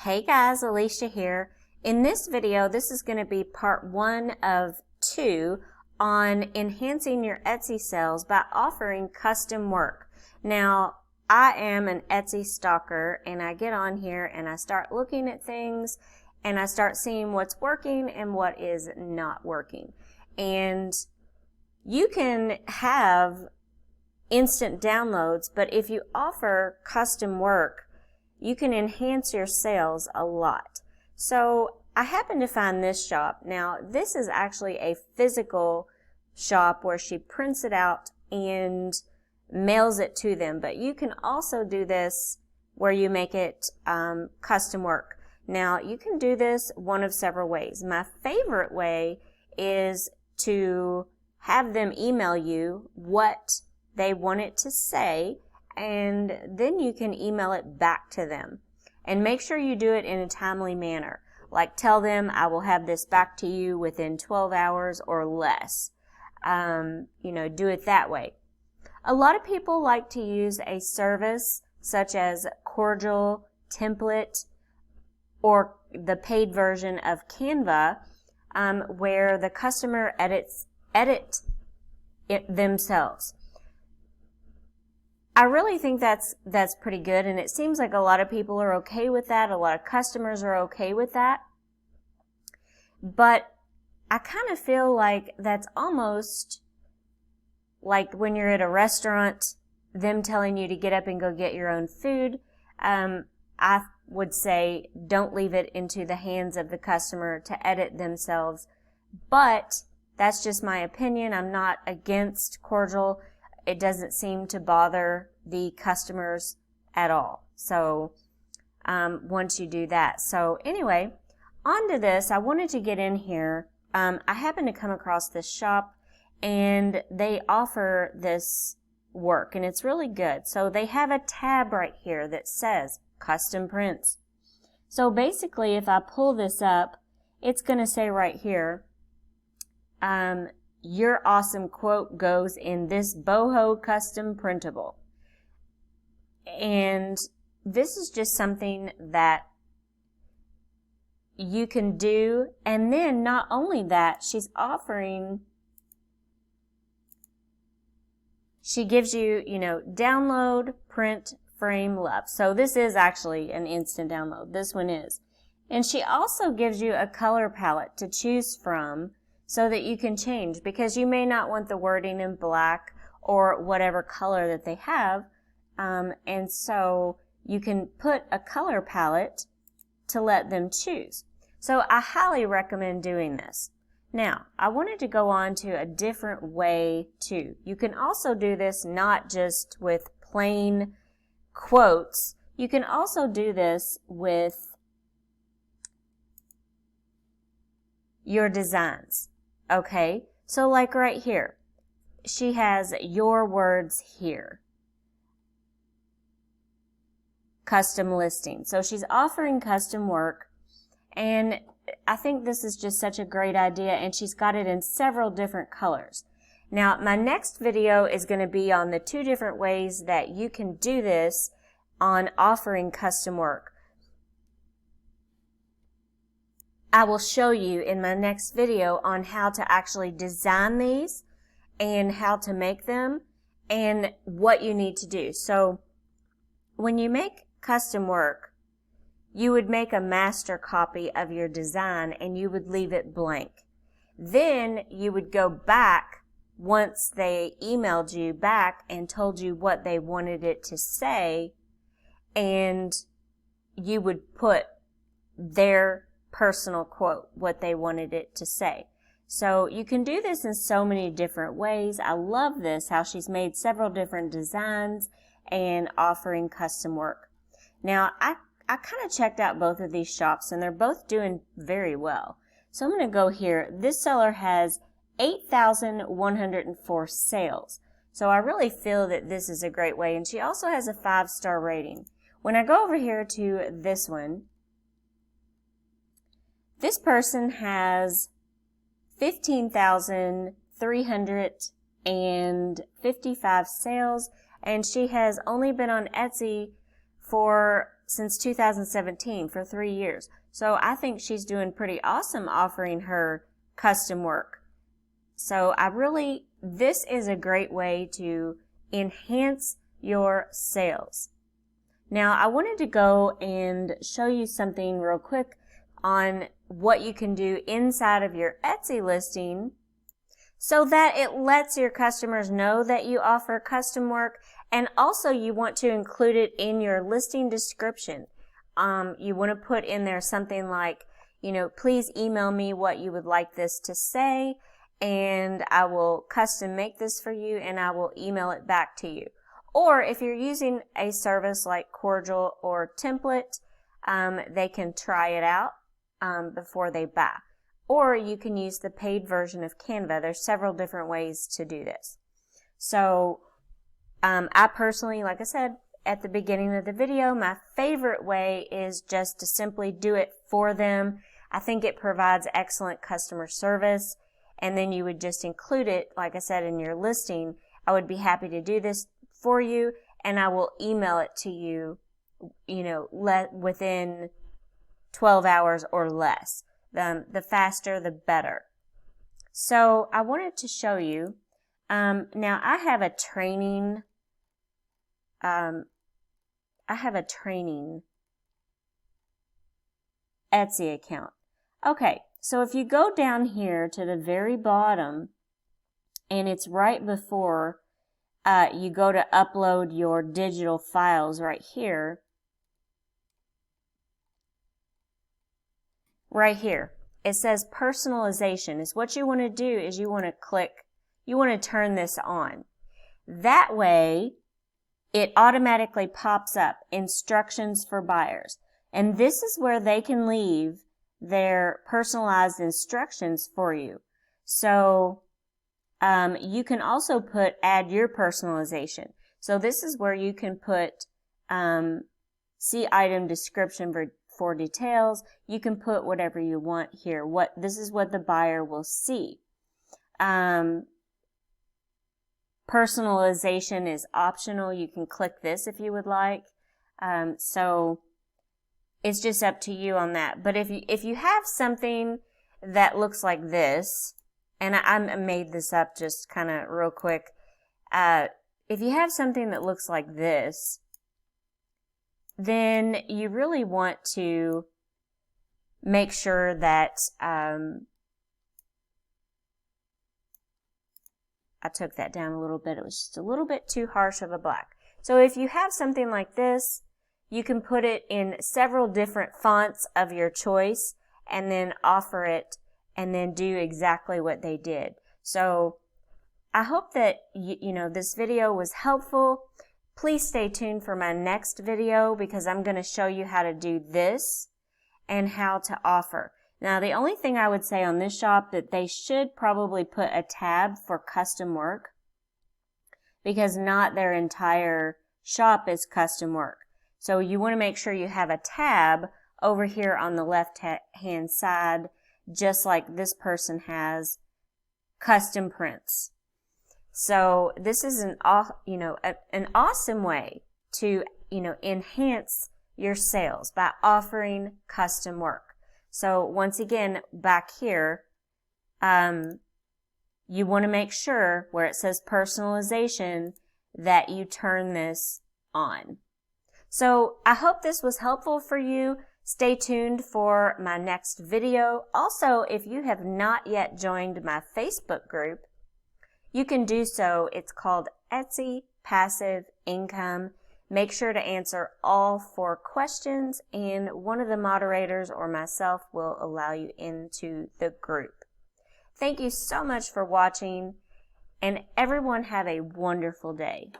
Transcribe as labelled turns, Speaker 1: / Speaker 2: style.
Speaker 1: Hey guys, Alicia here. In this video, this is going to be part 1 of 2 on enhancing your Etsy sales by offering custom work. Now, I am an Etsy stalker and I get on here and I start looking at things and I start seeing what's working and what is not working. And you can have instant downloads, but if you offer custom work, you can enhance your sales a lot. So I happen to find this shop. Now, this is actually a physical shop where she prints it out and mails it to them. But you can also do this where you make it custom work. Now, you can do this one of several ways. My favorite way is to have them email you what they want it to say, and then you can email it back to them. And make sure you do it in a timely manner. Like tell them, I will have this back to you within 12 hours or less. Do it that way. A lot of people like to use a service such as Cordial, Template, or the paid version of Canva, where the customer edit it themselves. I really think that's pretty good, and it seems like a lot of people are okay with that. A lot of customers are okay with that. But I kind of feel like that's almost like when you're at a restaurant, them telling you to get up and go get your own food. I would say don't leave it into the hands of the customer to edit themselves. But that's just my opinion. I'm not against Cordial. It doesn't seem to bother the customers at all. So once you do that. So anyway, on to this. I wanted to get in here. I happened to come across this shop and they offer this work and it's really good. So they have a tab right here that says custom prints. So basically if I pull this up, it's going to say right here, your awesome quote goes in this boho custom printable. And this is just something that you can do. And then not only that, she gives you, download, print, frame, love. So this is actually an instant download. This one is. And she also gives you a color palette to choose from, so that you can change, because you may not want the wording in black or whatever color that they have. And so you can put a color palette to let them choose. So I highly recommend doing this. Now, I wanted to go on to a different way too. You can also do this not just with plain quotes. You can also do this with your designs. Okay, so like right here, she has your words here. Custom listing. So she's offering custom work, and I think this is just such a great idea, and she's got it in several different colors. Now, my next video is going to be on the 2 different ways that you can do this on offering custom work. I will show you in my next video on how to actually design these and how to make them and what you need to do. So when you make custom work, you would make a master copy of your design and you would leave it blank. Then you would go back once they emailed you back and told you what they wanted it to say, and you would put their personal quote, what they wanted it to say. So you can do this in so many different ways. I love this, how she's made several different designs and offering custom work. Now, I kind of checked out both of these shops and they're both doing very well. So I'm going to go here. This seller has 8,104 sales. So I really feel that this is a great way. And she also has a 5-star rating. When I go over here to this one, this person has 15,355 sales, and she has only been on Etsy for since 2017 for 3 years. So I think she's doing pretty awesome offering her custom work. So this is a great way to enhance your sales. Now I wanted to go and show you something real quick on what you can do inside of your Etsy listing so that it lets your customers know that you offer custom work, and also you want to include it in your listing description. You want to put in there something like, please email me what you would like this to say, and I will custom make this for you and I will email it back to you. Or if you're using a service like Cordial or Template, they can try it out before they buy. Or you can use the paid version of Canva. There's several different ways to do this. So I personally, like I said at the beginning of the video, my favorite way is just to simply do it for them. I think it provides excellent customer service, and then you would just include it, like I said, in your listing. I would be happy to do this for you, and I will email it to you, within 12 hours or less. The faster, the better. So I wanted to show you, now I have a training Etsy account. Okay, so if you go down here to the very bottom, and it's right before you go to upload your digital files right here. Right here, it says personalization. Is what you want to do is you want to turn this on. That way, it automatically pops up instructions for buyers. And this is where they can leave their personalized instructions for you. So, you can also add your personalization. So this is where you can put, see item description for details. You can put whatever you want here. This is what the buyer will see. Personalization is optional. You can click this if you would like. So it's just up to you on that. But if you have something that looks like this, and I made this up just kind of real quick. If you have something that looks like this, then you really want to make sure that, I took that down a little bit. It was just a little bit too harsh of a black. So if you have something like this, you can put it in several different fonts of your choice and then offer it and then do exactly what they did. So I hope that this video was helpful. Please stay tuned for my next video because I'm going to show you how to do this and how to offer. Now, the only thing I would say on this shop that they should probably put a tab for custom work because not their entire shop is custom work. So you want to make sure you have a tab over here on the left-hand side, just like this person has custom prints. So this is an awesome way to, enhance your sales by offering custom work. So once again, back here, you want to make sure where it says personalization that you turn this on. So I hope this was helpful for you. Stay tuned for my next video. Also, if you have not yet joined my Facebook group, you can do so. It's called Etsy Passive Income. Make sure to answer all 4 questions, and one of the moderators or myself will allow you into the group. Thank you so much for watching, and everyone have a wonderful day.